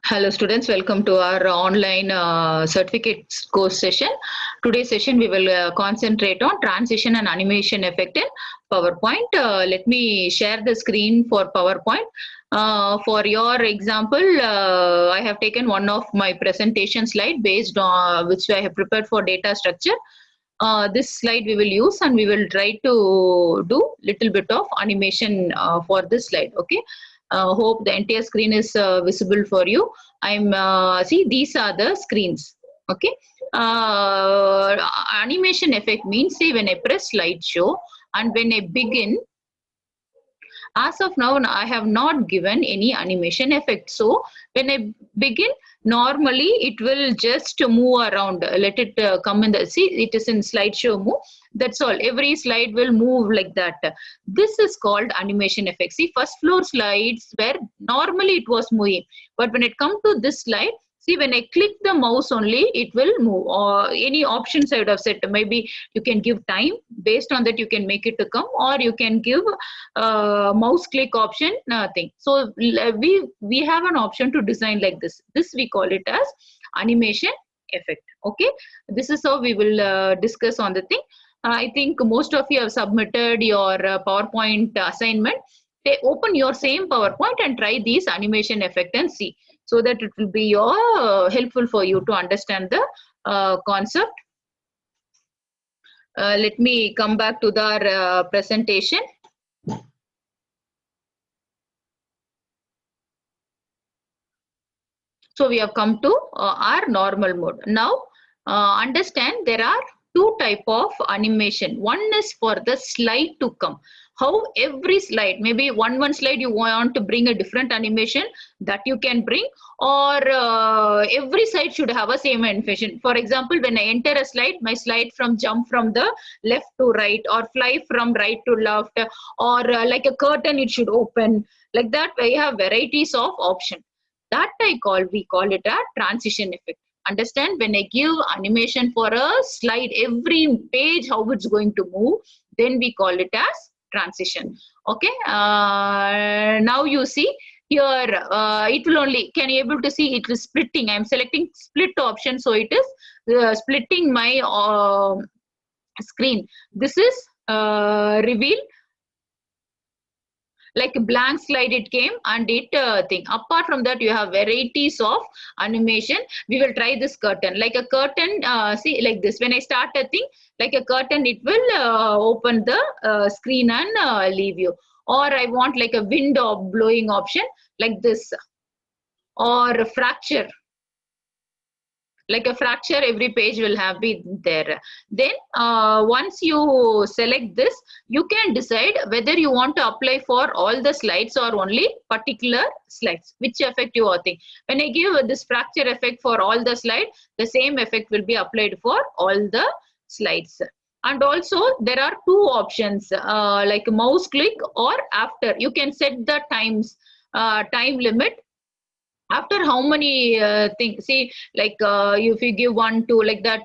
Hello students, welcome to our online certificates course session. Today's session we will concentrate on transition and animation effect in PowerPoint. Let me share the screen for PowerPoint. For your example, I have taken one of my presentation slide based on which I have prepared for data structure. This slide we will use and we will try to do little bit of animation for this slide. Okay. Hope the entire screen is visible for you. See, these are the screens. Okay. Animation effect means, say, when I press slideshow and when I begin, as of now, I have not given any animation effect. So when I begin, normally it will just move around. Let it come in the, see, it is in slideshow move. That's all. Every slide will move like that. This is called animation effect. See, first floor slides where normally it was moving. But when it come to this slide, see, when I click the mouse only, it will move. Or any options I would have set. Maybe you can give time. Based on that, you can make it to come, or you can give mouse click option, nothing. So we have an option to design like this. This we call it as animation effect. Okay, this is how we will discuss on the thing. I think most of you have submitted your PowerPoint assignment. They open your same PowerPoint and try these animation effect and see, so that it will be helpful for you to understand the concept. Let me come back to the presentation. So we have come to our normal mode. Now understand there are two type of animation. One is for the slide to come. How every slide, maybe one slide you want to bring a different animation, that you can bring, or every slide should have a same animation. For example, when I enter a slide, my slide from jump from the left to right, or fly from right to left, or like a curtain it should open. Like that, we have varieties of options. That we call it a transition effect. Understand, when I give animation for a slide, every page how it's going to move, then we call it as transition. Okay. Now you see here, it will only, can you able to see it is splitting. I'm selecting split option, so it is splitting my screen. This is reveal, like a blank slide it came, and it thing. Apart from that, you have varieties of animation. We will try this curtain, like a curtain. See, like this, when I start a thing like a curtain, it will open the screen and leave you. Or I want like a wind of blowing option, like this. Or fracture, like a fracture, every page will have be there. Then once you select this, you can decide whether you want to apply for all the slides or only particular slides, which effect you are thinking. When I give this fracture effect for all the slide, the same effect will be applied for all the slides. And also there are two options, like mouse click or after. You can set the time limit. After how many things, see, like if you give 1 2 like that,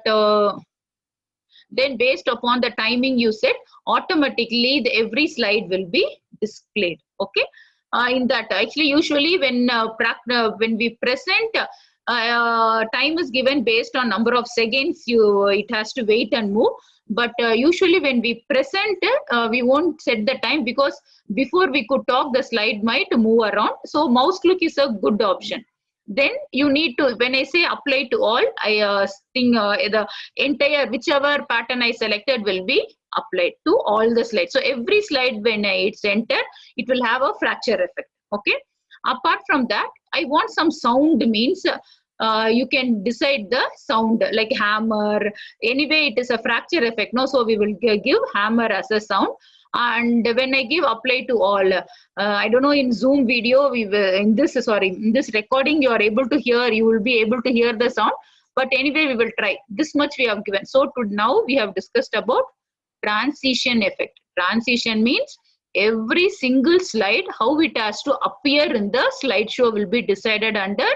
then based upon the timing you set, automatically every slide will be displayed. Okay. In that, actually, usually when we present, time is given based on number of seconds it has to wait and move. But usually when we present, we won't set the time, because before we could talk, the slide might move around. So mouse click is a good option. Then you need to, when I say apply to all, I think the entire, whichever pattern I selected will be applied to all the slides. So every slide when it's entered, it will have a fracture effect. Okay. Apart from that, I want some sound, means you can decide the sound, like hammer. Anyway, it is a fracture effect, no? So we will give hammer as a sound. And when I give apply to all, I don't know, in Zoom video, in this recording, you are able to hear, you will be able to hear the sound. But anyway, we will try. This much we have given. So to now we have discussed about transition effect. Transition means every single slide, how it has to appear in the slideshow will be decided under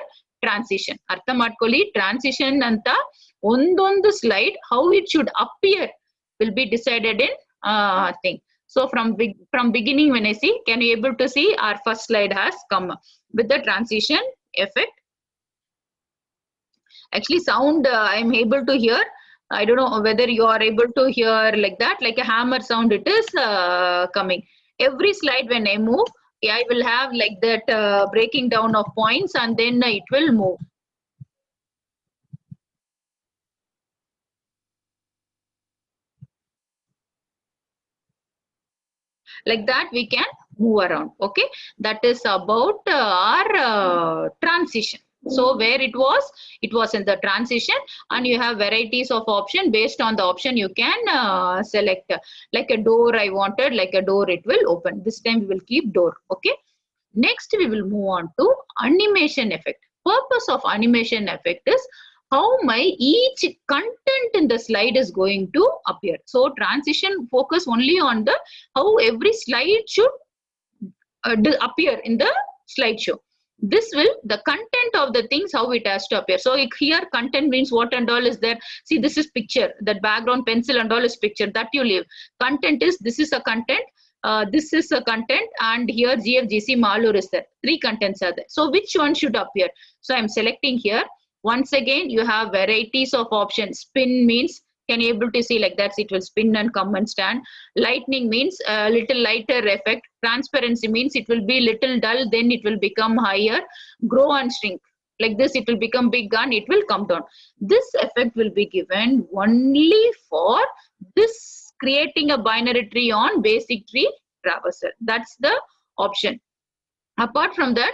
transition. ಅರ್ಥ ಮಾಡ್ಕೊಳ್ಳಿ, transition ಅಂತ ಒಂದೊಂದು slide how it should appear will be decided in thing. So from beginning, when I see, can you able to see our first slide has come with the transition effect. Actually, sound I'm able to hear. I don't know whether you are able to hear like that, like a hammer sound. It is coming. Every slide when I move, I will have like that breaking down of points, and then it will move. Like that we can move around. Okay, that is about our transition. So where it was in the transition, and you have varieties of option. Based on the option you can select. Like a door I wanted, like a door it will open. This time we will keep door. Okay, next we will move on to animation effect. Purpose of animation effect is how my each content in the slide is going to appear. So transition focus only on the how every slide should appear in the slideshow. This will the content of the things how it has to appear. So here content means what and all is there. See, this is picture, that background pencil and all is picture, that you leave. Content is this is a content, this is a content, and here GFGC Malur is there. 3 contents are there. So which one should appear? So I'm selecting here. Once again, you have varieties of options. Spin means can you able to see like that, it will spin and come and stand. Lightning means a little lighter effect. Transparency means it will be little dull, then it will become higher. Grow and shrink, like this it will become big and it will come down. This effect will be given only for this creating a binary tree on basic tree traversal. That's the option. Apart from that,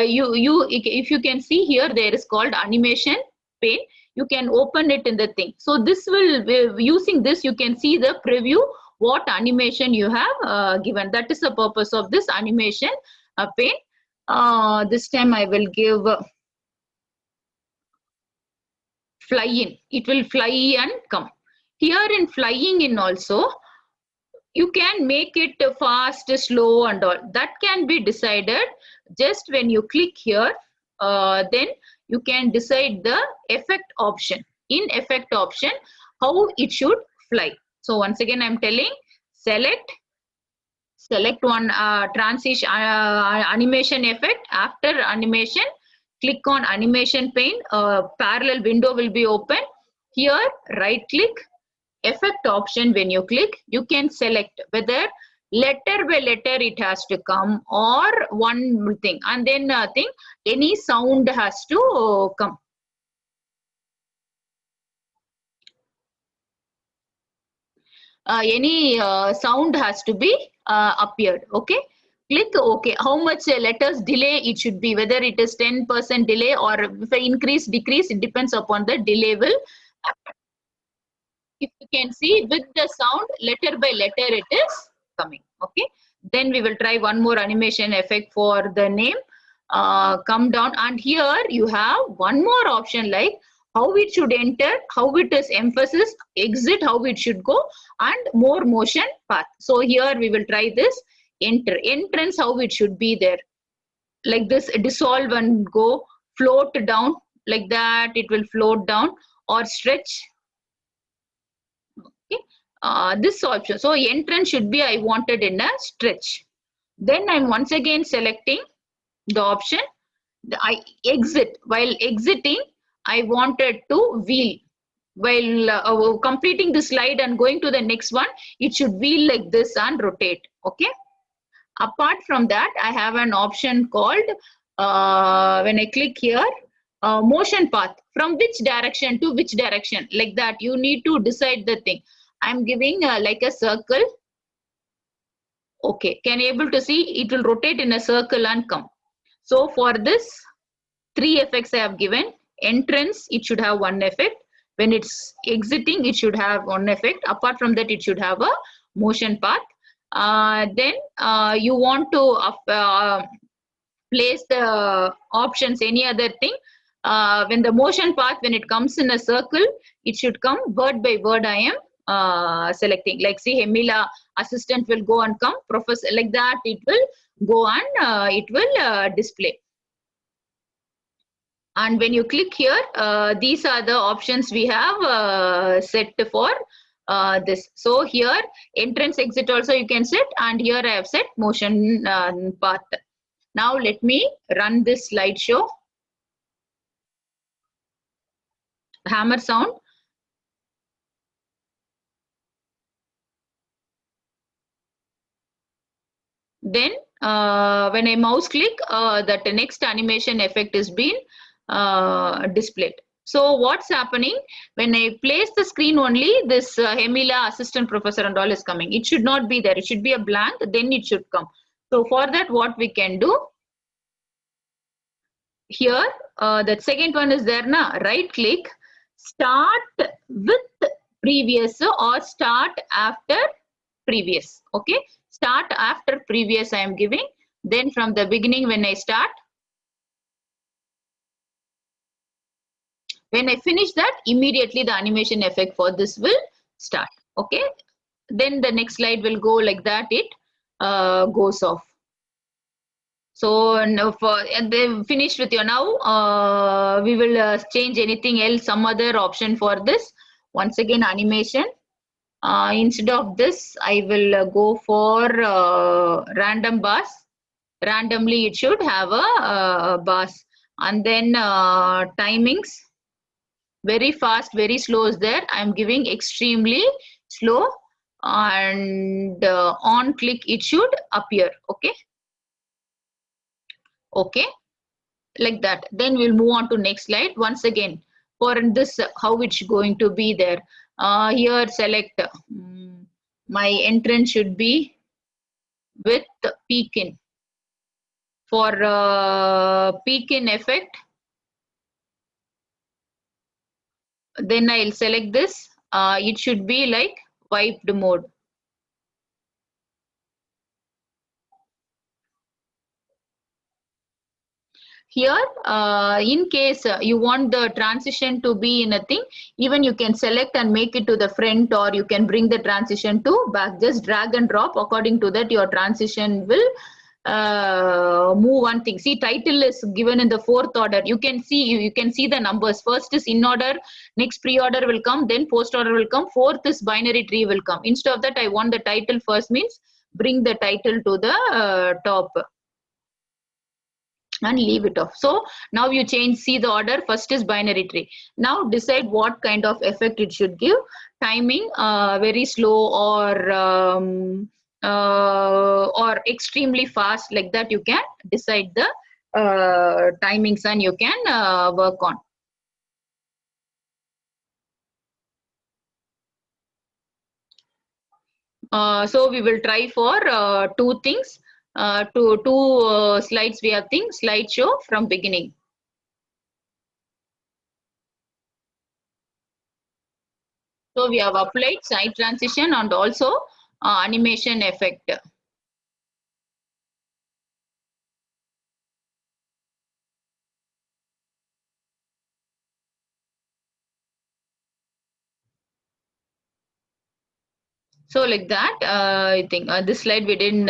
if you can see here, there is called animation pane. You can open it in the thing. So this will, using this, you can see the preview what animation you have given. That is the purpose of this animation pane. This time I will give fly in. It will fly and come. Here in flying in also, you can make it fast, slow and all. That can be decided just when you click here. Then you can decide the effect option. In effect option, how it should fly. So once again, I'm telling, select one transition animation effect. After animation, click on animation pane. Parallel window will be open. Here, right click, effect option. When you click, you can select whether letter by letter it has to come or one thing, and then any sound has to come. Any sound has to be appeared. Okay, click OK. How much letters delay it should be, whether it is 10% delay or if I increase decrease, it depends upon the delay will happen. If you can see with the sound, letter by letter it is coming. Okay, then we will try one more animation effect for the name. Come down, and here you have one more option, like how it should enter, how it is emphasis, exit, how it should go, and more motion path. So here we will try this enter. Entrance, how it should be there, like this, dissolve and go, float down, like that it will float down, or stretch. Okay, this option. So entrance should be I wanted in a stretch. Then I'm once again selecting the option. I exit. While exiting, I wanted to wheel. While completing the slide and going to the next one, it should wheel like this and rotate. Okay. Apart from that, I have an option called, when I click here, motion path. From which direction to which direction, like that you need to decide the thing. I'm giving like a circle. Okay, can you able to see it will rotate in a circle and come. So for this 3 effects I have given. Entrance, it should have 1 effect. When it's exiting, it should have 1 effect. Apart from that, it should have a motion path. Then you want to place the options, any other thing. When the motion path, when it comes in a circle, it should come word by word. I am selecting, like see, Hemila assistant will go and come, professor, like that it will go and it will display. And when you click here, these are the options we have set for this. So here entrance, exit also you can set, and here I have set motion path. Now let me run this slideshow. hammer sound. Then when I mouse click, that next animation effect is being displayed. So what's happening when I place the screen only, this Hemila assistant professor and all is coming. It should not be there. It should be a blank. Then it should come. So for that, what we can do here, that second one is there na. Right click, start with previous or start after previous. Okay, start after previous I am giving. Then from the beginning when I start, when I finish that, immediately the animation effect for this will start. Okay, then the next slide will go like that. It goes off. So now and then finished with your now. We will change anything else, some other option for this. Once again, animation. Instead of this, I will go for random bars. Randomly, it should have a bars. And then timings. Very fast, very slow is there. I am giving extremely slow. And on click, it should appear. Okay. Okay, like that. Then we'll move on to next slide. Once again, for this, how it's going to be there. Here, select my entrance should be with peek-in. For peek-in effect, then I'll select this. It should be like wiped mode. Here, in case you want the transition to be in a thing, even you can select and make it to the front, or you can bring the transition to back. Just drag and drop. According to that, your transition will move one thing. See, title is given in the fourth order. You can see the numbers. First is in order, next pre-order will come, then post order will come, fourth is binary tree will come. Instead of that, I want the title first, means bring the title to the top and leave it off. So now you change, see the order. First is binary tree. Now decide what kind of effect it should give. Timing, very slow, or extremely fast, like that. You can decide the timings and you can work on. So we will try for two things. Two slides we have things, slideshow from beginning. So we have applied side transition and also animation effect. So like that, I think this slide we didn't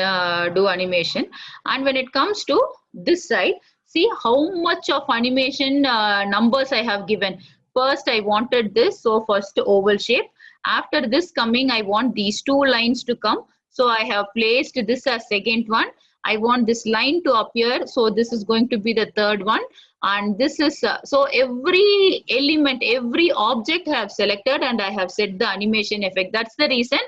do animation. And when it comes to this side, see how much of animation numbers I have given. First, I wanted this, so first oval shape. After this coming, I want these two lines to come. So I have placed this as second one. I want this line to appear. So this is going to be the third one. And this is, so every element, every object I have selected and I have set the animation effect. That's the reason.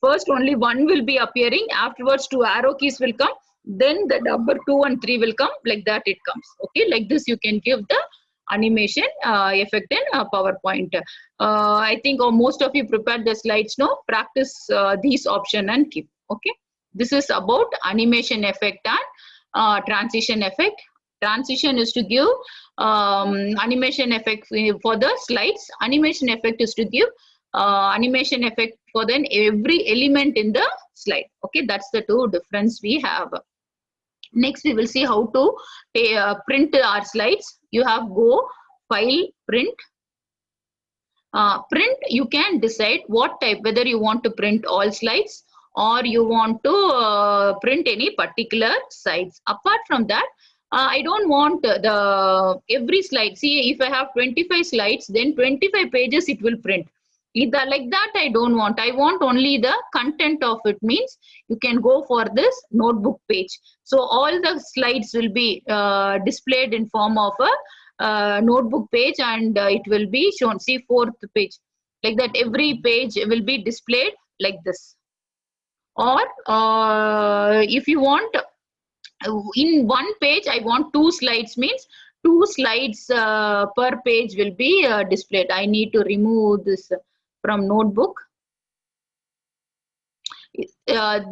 First only one will be appearing, afterwards two arrow keys will come, then the number 2 and 3 will come, like that it comes. Okay, like this you can give the animation effect in PowerPoint. I think most of you prepared the slides now. Practice these option and keep. Okay, this is about animation effect and transition effect. Transition is to give animation effect for the slides. Animation effect is to give animation effect for then every element in the slide. Okay, that's the two difference we have. Next, we will see how to print our slides. You have go file print. Print, you can decide what type, whether you want to print all slides or you want to print any particular sides. Apart from that, I don't want the every slide. See, if I have 25 slides, then 25 pages it will print. Either like that I don't want. I want only the content of it, means you can go for this notebook page. So all the slides will be displayed in form of notebook page, and it will be shown. See, fourth page, like that. Every page will be displayed like this. Or if you want, in one page I want 2 slides, means 2 slides per page will be displayed. I need to remove this from notebook.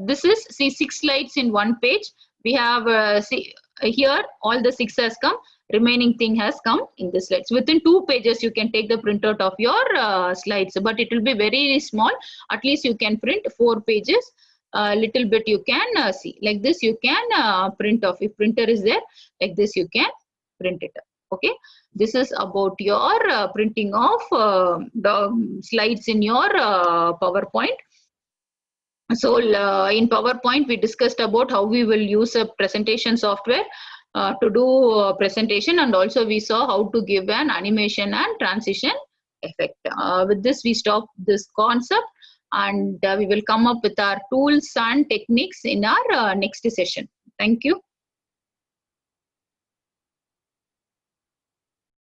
This is, see, 6 slides in one page. We have see here all the 6 has come, remaining thing has come in the slides. Within 2 pages you can take the printout of your slides, but it will be very small. At least you can print 4 pages. Little bit you can see like this. You can print off. If printer is there, like this you can print it up. Okay, this is about your printing of the slides in your PowerPoint. So in PowerPoint, we discussed about how we will use a presentation software to do a presentation, and also we saw how to give an animation and transition effect. With this, we stop this concept, and we will come up with our tools and techniques in our next session. Thank you.